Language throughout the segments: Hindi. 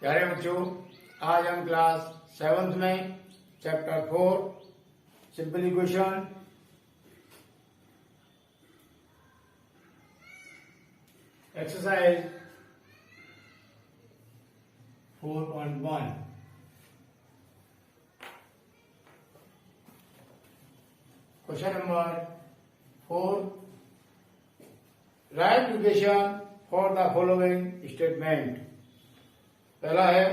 प्यारे बच्चों, आज हम क्लास 7th में chapter 4 simple equation exercise 4.1 question number 4 write equation for the following statement. पहला है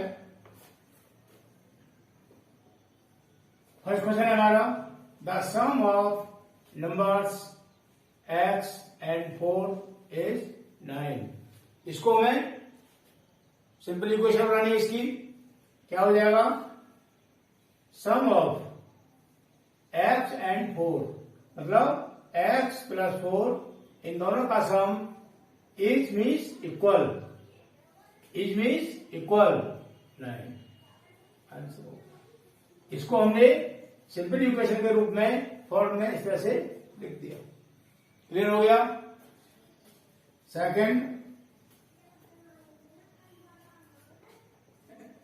फर्स्ट क्वेश्चन है हमारा the sum of numbers x and 4 is 9। इसको हमें सिंपल इक्वेशन बनानी है। इसकी क्या हो जाएगा? सम ऑफ x एंड 4 मतलब x प्लस 4 इन दोनों का सम इज मीन्स इक्वल 9। इसको हमने सिंपल इक्वेशन के रूप में फॉर्म में इस तरह से लिख दिया। क्लियर हो गया? Second,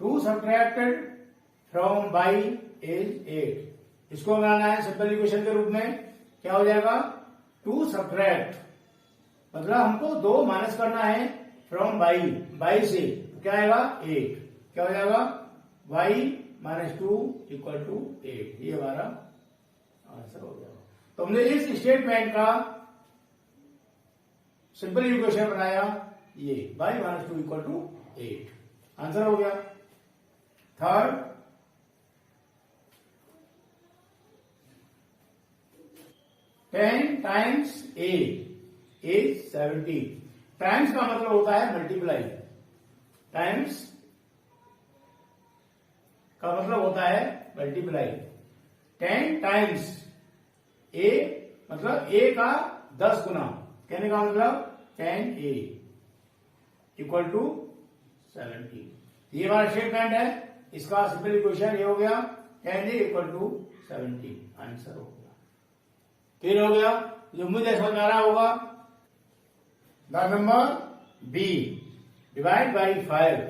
2 subtracted from y is 8। इसको बनाना है सिंपल इक्वेशन के रूप में। क्या हो जाएगा? 2 सब्ट्रैक्ट मतलब हमको 2 माइनस करना है फ्रॉम y से, तो क्या आएगा? 8। क्या हो जाएगा? y minus 2 equal to 8। ये हमारा आंसर हो जाएगा। तो हमने इस स्टेटमेंट का सिंपल इक्वेशन बनाया, ये y minus 2 equal to 8 answer हो गया। Third, 10 times a is 70। Times का मतलब होता है मल्टीप्लाई, टाइम्स का मतलब होता है मल्टीप्लाई। 10 टाइम्स a मतलब a का 10 गुना, कहने का मतलब 10a इक्वल टू 70। ये हमारा स्टेटमेंट है। इसका सिंपल इक्वेशन ये हो गया 10a इक्वल टू 70 आंसर हो गया। क्लियर हो गया? जो मुझे समझ में आ रहा होगा। The number b divide by 5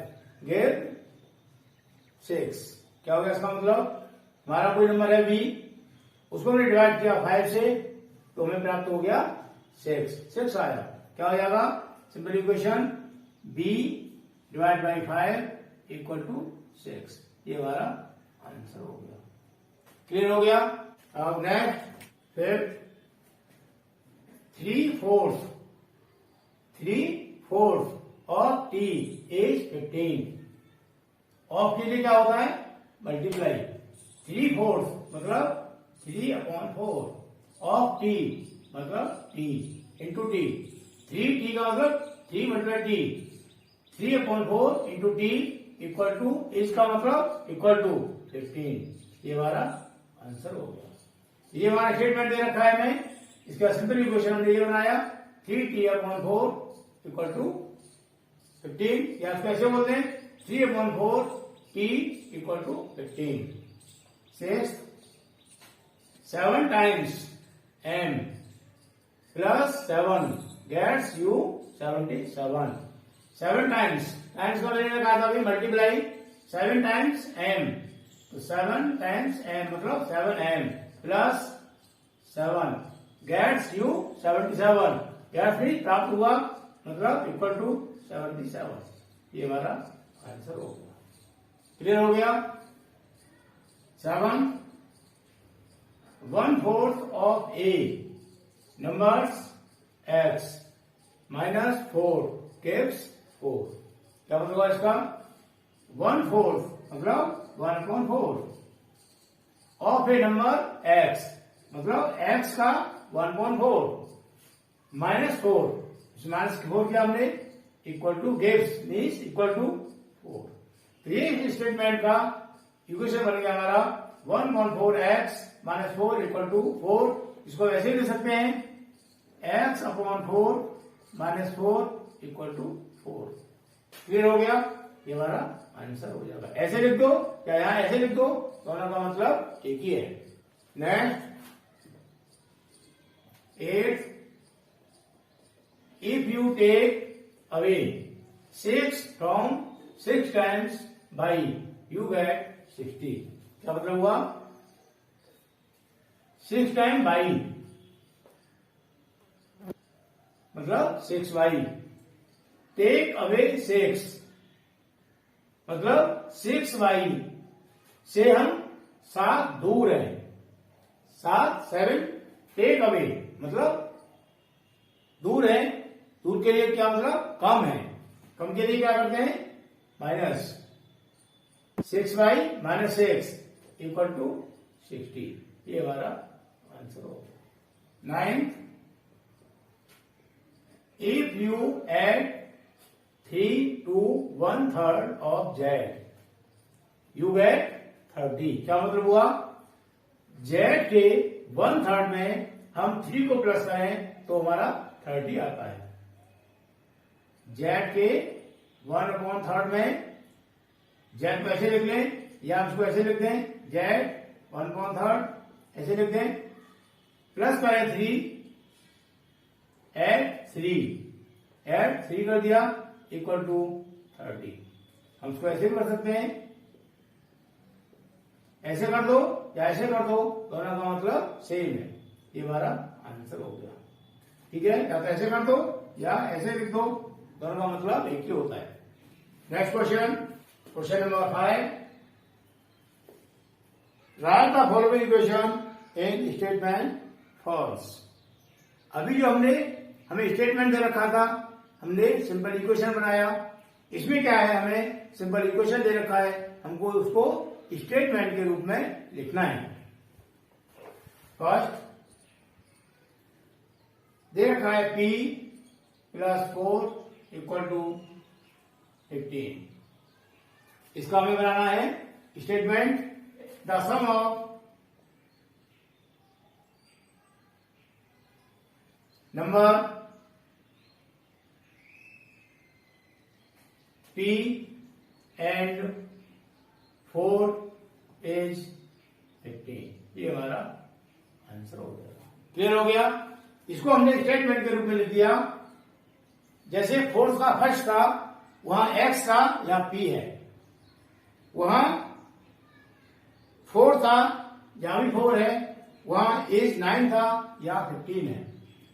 give 6। क्या हो गया इसका मतलब? हमारा कोई नंबर है b, उसको हमने डिवाइड किया 5 से, तो हमें प्राप्त हो गया 6 आया। क्या हो जाएगा? Simple equation b divide by 5 equal to 6। ये हमारा आंसर हो गया। क्लियर हो गया? अब नेक्स्ट फिर 3/4 ऑफ t इज 15। ऑफ के लिए क्या होता है? मल्टीप्लाई। 3/4 मतलब 3/4 ऑफ t मतलब t इंटू टी। 3t का मतलब 3 multiply t। 3/4 into t equal to, इसका मतलब इक्वल टू 15। ये हमारा आंसर हो गया। ये हमारा स्टेटमेंट दे रखा है हमें। इसका सिंपल इक्वेशन हमने ये बनाया 3t/4 इक्वल टू 15, या कैसे बोलते हैं? 3/4 t equal to 15। 7 times m plus 7 gets you 77। 7 times का मैंने कहा था मल्टीप्लाई। 7 टाइम्स m, तो 7 टाइम्स m मतलब 7m plus 7 gets you 77। Gets भी प्राप्त हुआ मतलब इक्वल टू 77। ये हमारा आंसर हो गया। क्लियर हो गया? 7 1/4 of a numbers x minus 4 gives 4। क्या मतलब हुआ इसका? 1/4 मतलब 1/4 ऑफ ए नंबर x मतलब x का 1/4 माइनस 4, माइनस 4 किया हमने, equal to gives means equal to 4। तो ये स्टेटमेंट का इक्वेशन बन गया हमारा 1/4x माइनस 4 इक्वल टू 4। इसको वैसे लिख सकते हैं x/4 minus 4 equal to 4। Clear हो गया? ये हमारा आंसर हो जाएगा। ऐसे लिख दो या यहां ऐसे लिख दो, दोनों का मतलब एक ही है। Next 8, if you take away 6 from 6 times by you get 60। क्या मतलब हुआ? 6 टाइम बाई मतलब 6 बाई, टेक अवे 6 मतलब 6 बाई से हम 7 दूर है, 7 टेक अवे मतलब दूर है, दूर के लिए क्या मतलब कम है, कम के लिए क्या करते हैं minus 6 by minus 6 equal to 60। ये हमारा आंसर हो गया। 9th, if you add 3 to 1/3 of z you get 30। क्या मतलब हुआ? z के 1/3 में हम 3 को प्लस करें तो हमारा 30 आता है। z के 1/3 में z को ऐसे लिख लें या हम इसको ऐसे लिख दें, z 1/3 ऐसे लिख दें, प्लस करें 3, एड 3 कर दिया इक्वल टू 30। हम इसको ऐसे भी कर सकते हैं, ऐसे कर दो या ऐसे कर दो, दोनों का मतलब सेम है। ये हमारा आंसर हो गया। ठीक है, या तो ऐसे कर दो या ऐसे लिख दो, दोनों का मतलब एक ही होता है। Next question, question number 5, write the following equation in statement forms. अभी जो हमें स्टेटमेंट दे रखा था, हमने सिंपल इक्वेशन बनाया। इसमें क्या है, हमें सिंपल इक्वेशन दे रखा है, हमको उसको स्टेटमेंट के रूप में लिखना है। फर्स्ट दे रखा है p + 4 इक्वल टू 15। इसका हमें बनाना है statement. The sum of number p and 4 is 15। ये हमारा आंसर हो गया। क्लियर हो गया? इसको हमने स्टेटमेंट के रूप में लिख दिया। जैसे फोर्थ का फर्स्ट था वहां x था, यहां p है, वहां 4 था, यहां भी 4 है, वहां एज 9 था, यहां 15 है।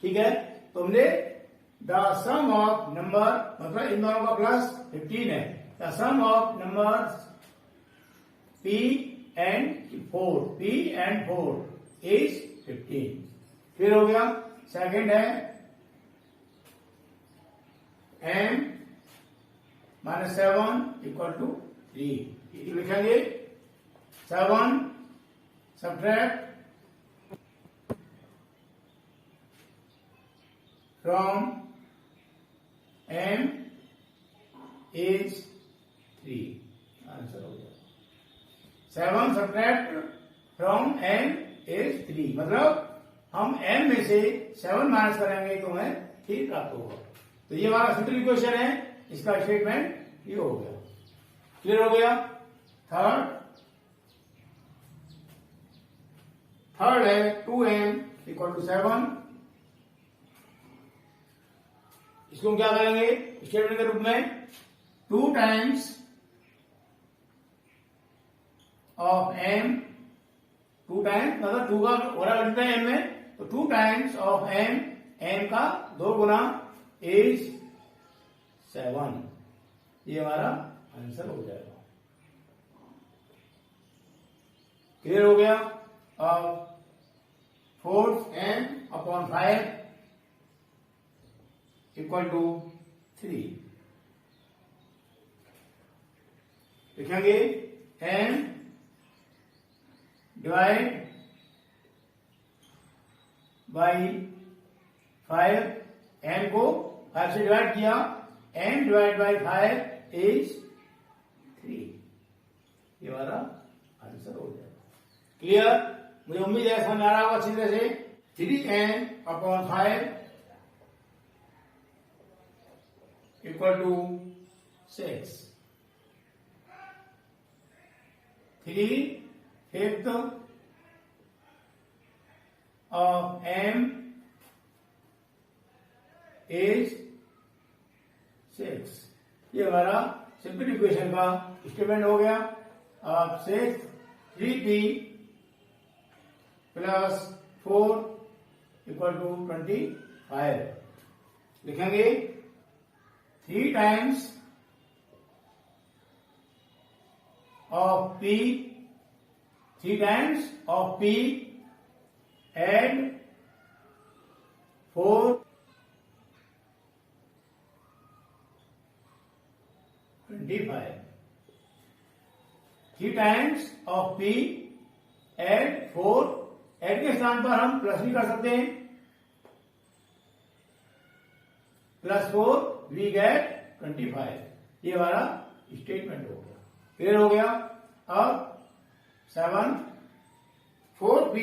ठीक है, तो हमने द सम ऑफ नंबर मतलब इन दोनों का प्लस 15 है। The sum of number p and 4 is 15। फिर हो गया। सेकंड है m - 7 इक्वल टू 3। लिखेंगे 7 subtract from m is 3। Answer हो गया। 7 सब्ट्रैक्ट फ्रॉम m इज 3 मतलब हम m में से 7 माइनस करेंगे तो हमें 3 प्राप्त होगा। तो ये हमारा सिंपल इक्वेशन है, इसका स्टेटमेंट ये हो गया। क्लियर हो गया? थर्ड है 2m इक्वल टू 7। इसको हम क्या करेंगे स्टेटमेंट के रूप में? 2 टाइम्स ऑफ m, 2 टाइम्स मतलब 2 का ओरा लगता है m में, तो 2 टाइम्स ऑफ m का 2 गुना इज 7। ये हमारा आंसर हो जाएगा। क्लियर हो गया? अब 4m/5 इक्वल टू 3। लिखेंगे m डिवाइड बाई 5, m को 5 से डिवाइड किया, m डिवाइड बाई 5 इज 3। ये हमारा आंसर हो जाएगा। क्लियर? मुझे उम्मीद है समझ आ रहा होगा अच्छी तरह से। 3m/5 equal to 6। 3/5 of m is 6। ये हमारा सिंपल इक्वेशन का स्टेटमेंट हो गया। अब से 3p प्लस 4 इक्वल टू 25 लिखेंगे। 3 times of p, 3 times of p and 4 25। 3 times of p add 4, add के स्थान पर हम प्लस भी कर सकते हैं, +4 वी गेट 25। ये हमारा स्टेटमेंट हो गया, क्लियर हो गया। अब 7 4p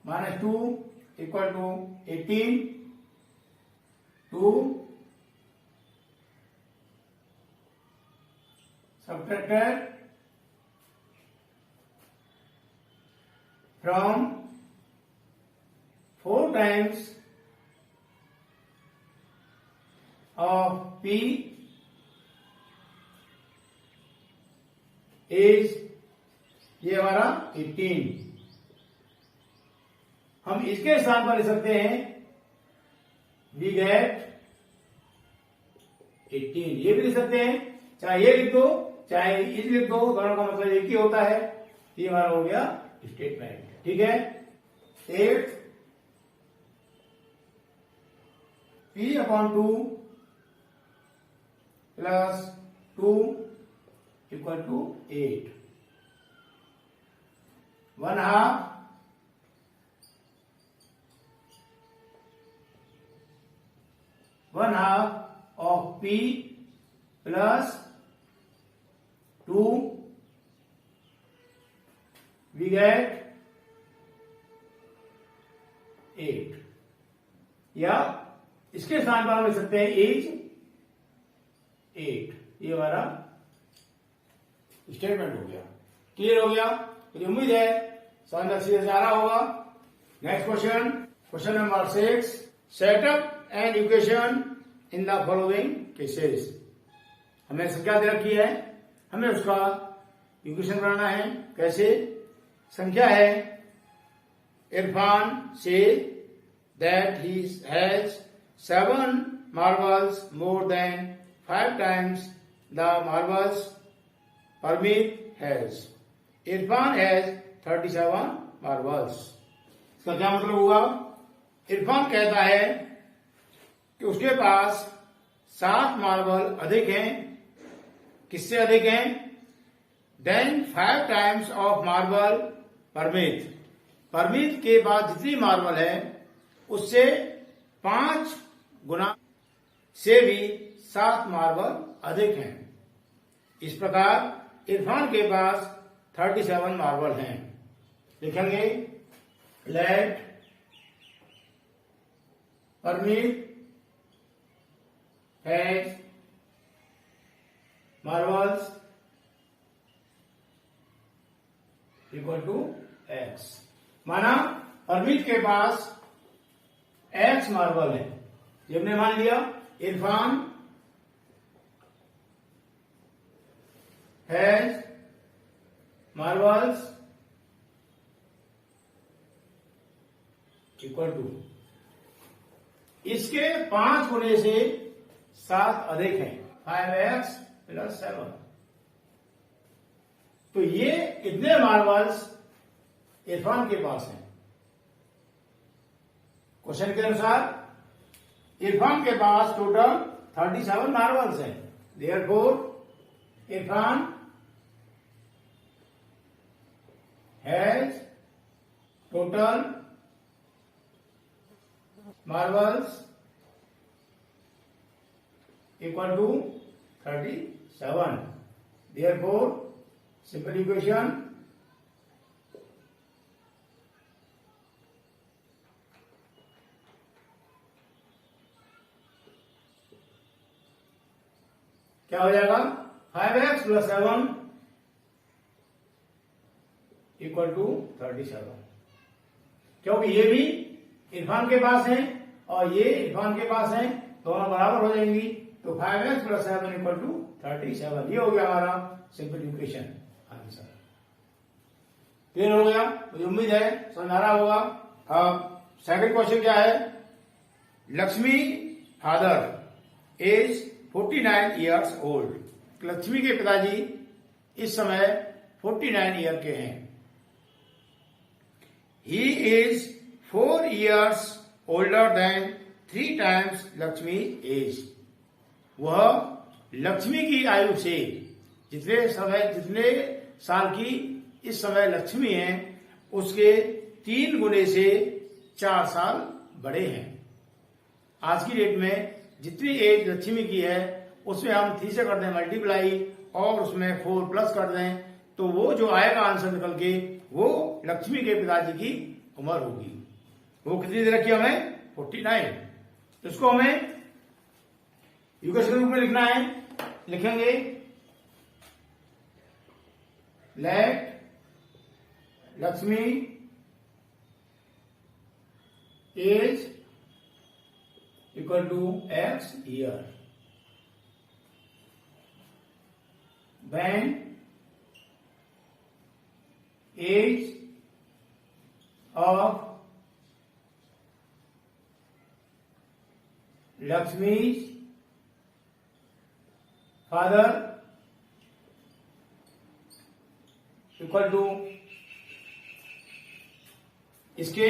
-2 equal to 18 2 subtracted from 4 times of p is ये हमारा 18। हम इसके स्थान पर लिख सकते हैं वी गेट 18। ये भी लिख सकते हैं, चाहे ये लिख दो चाहे इस लिख दो, दोनों का मतलब एक ही होता है। ये हमारा हो गया स्टेटमेंट, ठीक है। 8 p/2 plus 2 equal to 8। 1/2 of p plus 2 we get 8। या इसके स्थान पर हम लिख सकते हैं इज 8। ये हमारा स्टेटमेंट हो गया, क्लियर हो गया। मुझे उम्मीद है समझ अच्छी से आ रहा होगा। Next question, question number 6, setup and equation in the following cases. हमें संख्या दे रखी है, हमें उसका इक्वेशन बनाना है। कैसे? संख्या है Irfan say that he has 7 marbles more than 5 times the marbles Parmeet has. Irfan has 37 marbles। इसका क्या मतलब हुआ? इरफान कहता है कि उसके पास 7 मार्बल अधिक हैं। किससे अधिक हैं? Than 5 times of marble Parmeet. Parmeet के बाद जितनी मार्बल है उससे 5 गुना से भी 7 मार्बल अधिक हैं। इस प्रकार इरफान के पास 37 मार्बल हैं। लिखेंगे let Parmeet has marbles equal to x. माना परमीत के पास एक्स मार्बल है। ये हमने मान लिया Irfan has marbles equal to, इसके 5 गुने से 7 अधिक हैं, 5x प्लस 7। तो ये इतने मार्बल्स इरफान के पास हैं। क्वेश्चन के अनुसार इरफान के पास टोटल 37 मार्बल्स हैं। Therefore Irfan has total marbles equal to 37। Therefore simple equation क्या हो जाएगा? 5x plus 7 equal to 37। क्योंकि ये भी इरफान के पास है और ये इरफान के पास है, दोनों बराबर हो जाएंगी। तो 5x प्लस 7 इक्वल टू 37। ये हो गया हमारा सिंपलीफिकेशन आंसर। क्लियर हो गया? मुझे उम्मीद है समझ आ रहा होगा। अब सेकंड क्वेश्चन क्या है? Lakshmi father age 49 years old. Lakshmi के पिताजी इस समय 49 ईयर के हैं। He is 4 years older than 3 times Lakshmi age. वह लक्ष्मी की आयु से जितने साल की इस समय लक्ष्मी है उसके 3 गुने से 4 साल बड़े हैं। आज की डेट में जितनी एज लक्ष्मी की है उसमें हम 3 से कर दें मल्टीप्लाई और उसमें 4 प्लस कर दें तो वो जो आएगा आंसर निकल के वो लक्ष्मी के पिताजी की उम्र होगी। वो कितनी दे रखी है हमें? 49। तो इसको हमें इक्वेशन के रूप में लिखना है। लिखेंगे let Lakshmi age equal to x year when age of Lakshmi's father equal to इसके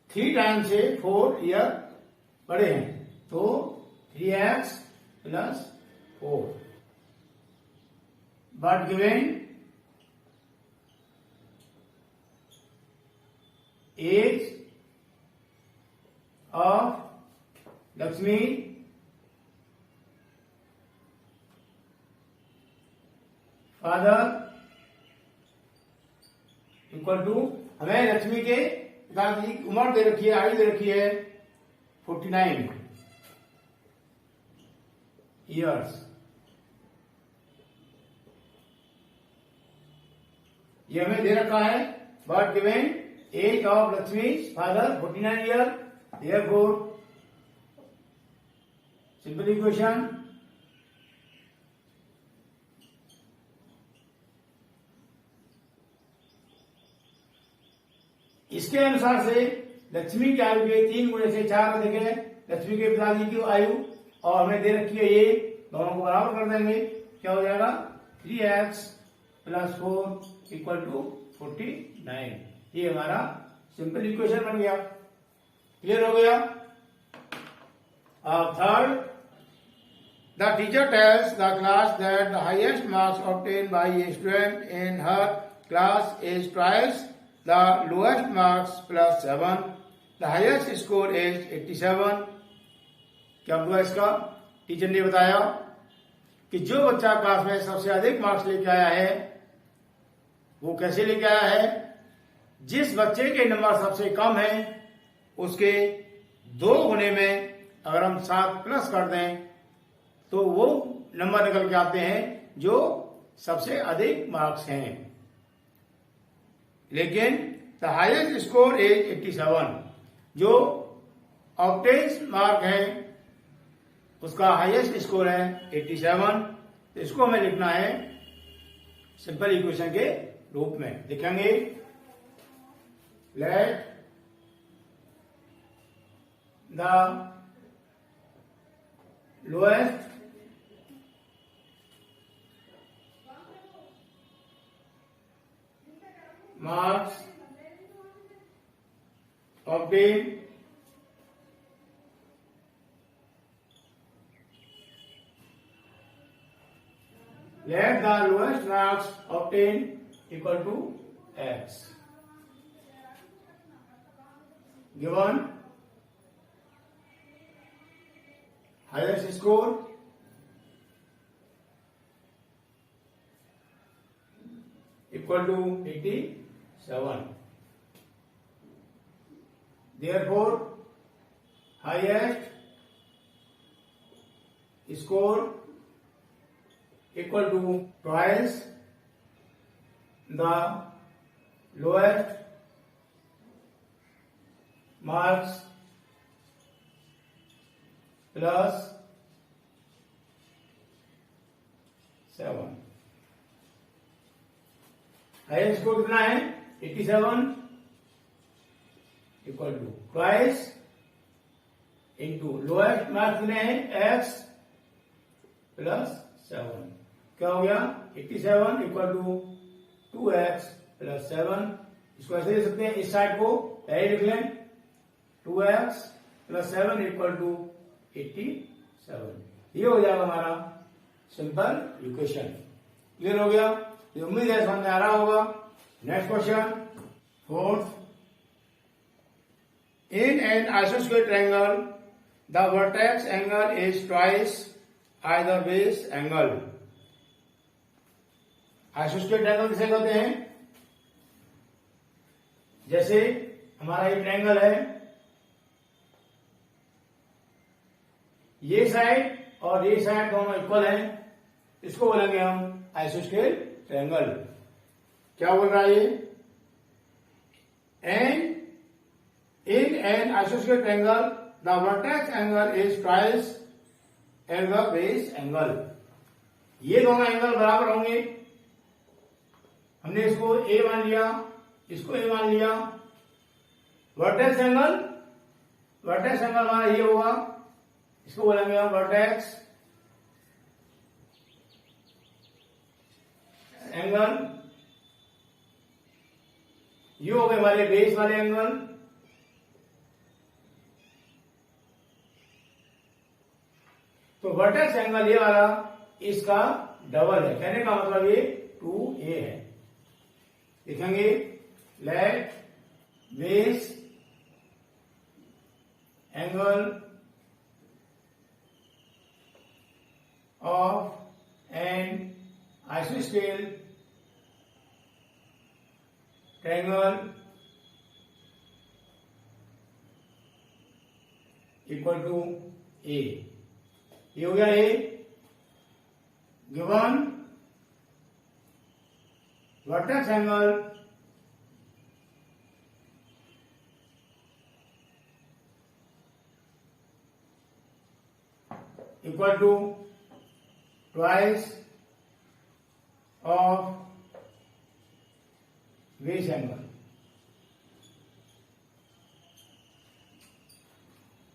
3 टाइम से 4 ईयर बड़े हैं तो 3x plus 4 but given age of Lakshmi father equal to हमें लक्ष्मी के पिताजी की उम्र दे रखी है, आयु दे रखी है 49 ईयर्स। ये हमें दे रखा है but given age of Lakshmi's father 49 year, therefore simple equation इसके अनुसार से लक्ष्मी की आयु के 3 गुणे से 4 देखे लक्ष्मी के पिताजी की आयु और हमें दे रखी है ये, दोनों को बराबर कर देंगे। क्या हो जाएगा? 3x plus 4 equal to 49। ये हमारा सिंपल इक्वेशन बन गया। क्लियर हो गया? Third, the teacher tells the class that the highest marks obtain bye a student in her class is twice the lowest marks plus 7। The highest score is 87। क्या हुआ इसका? टीचर ने बताया कि जो बच्चा क्लास में सबसे अधिक मार्क्स लेके आया है वो कैसे लेके आया है? जिस बच्चे के नंबर सबसे कम है उसके 2 गुने में अगर हम 7 प्लस कर दें तो वो नंबर निकल के आते हैं जो सबसे अधिक मार्क्स हैं। लेकिन द हाईएस्ट स्कोर इज 87। जो ऑब्टेन्स मार्क है उसका हाईएस्ट स्कोर है 87। तो इसको हमें लिखना है सिंपल इक्वेशन के रूप में। लिखेंगे let the lowest marks obtained let the lowest marks obtained equal to x given highest score equal to 87. Therefore, highest score equal to twice the lowest marks plus 7। Highest score कितना है 87 equal to twice into lowest marks कितने हैं x प्लस 7। क्या हो गया 87 इक्वल टू 2x प्लस 7। इसको ऐसे दे सकते हैं, इस साइड को पहले लिख लें 2x प्लस 7 इक्वल टू 87। ये हो जाएगा हमारा सिंपल इक्वेशन। क्लियर हो गया? ये उम्मीद है समझ में आ रहा होगा। Next question 4th, in an isosceles triangle the vertex angle is twice as the base angle. Isosceles triangle किसे कहते हैं? जैसे हमारा ये ट्रायंगल है, ये साइड और ये साइड दोनों इक्वल हैं, इसको बोलेंगे हम आइसोस्केलेट ट्रायंगल। क्या बोल रहा है ये? And in an isosceles triangle the vertex angle is twice as the base angle. ये दोनों एंगल बराबर होंगे। हमने इसको ए मान लिया, इसको ए मान लिया। वर्टेक्स एंगल हमारा ये होगा, इसको बोलेंगे हम वर्टेक्स एंगल। ये हो गए हमारे बेस वाले एंगल। तो वर्टेक्स एंगल ये वाला इसका डबल है, कहने का मतलब ये 2a है। लिखेंगे let base angle of an आइसोस्केल ट्रायंगल इक्वल टू ए। ये हो गया A. Given vertex angle equal to twice of base angle.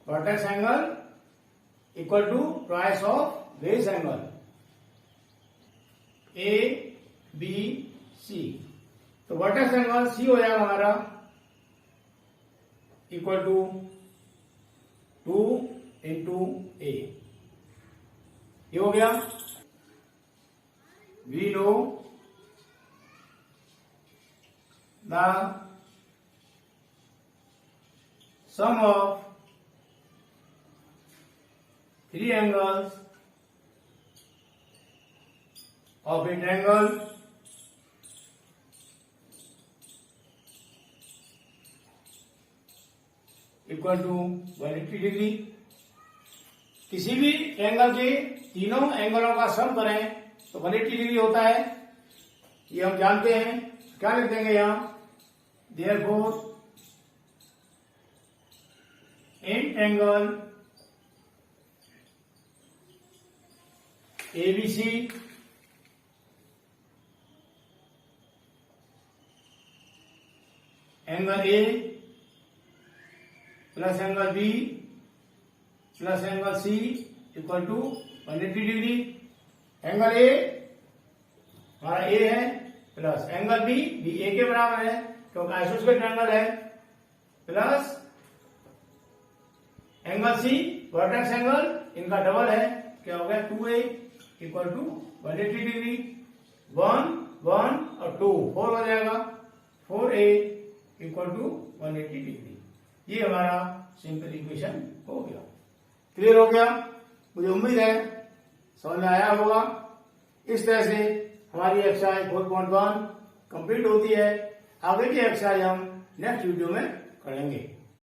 Vertex angle equal to twice of base angle A B C. तो वर्टेक्स एंगल सी हो जाएगा हमारा इक्वल टू 2 इंटू ए। ये हो गया। We know the sum of three angles of a triangle equal to 180 degree. किसी भी एंगल के तीनों एंगलों का सम करें तो 180 डिग्री होता है, ये हम जानते हैं। क्या लिख देंगे यहां? Therefore in angle ABC angle A plus angle B plus angle C equal to 180 degree. Angle A हमारा ए है प्लस एंगल बी भी ए के बराबर है क्योंकि आइसोस्केलेट ट्रायंगल है, plus angle C vertex angle इनका डबल है। क्या हो गया 2a इक्वल टू 180 डिग्री। 1 1 और 2 4 हो जाएगा। 4a equal to 180 degree. ये हमारा सिंपल इक्वेशन हो गया। क्लियर हो गया? मुझे उम्मीद है समझ में आया होगा। इस तरह से हमारी एक्सरसाइज 4.1 कंप्लीट होती है। आगे की एक्सरसाइज हम नेक्स्ट वीडियो में करेंगे।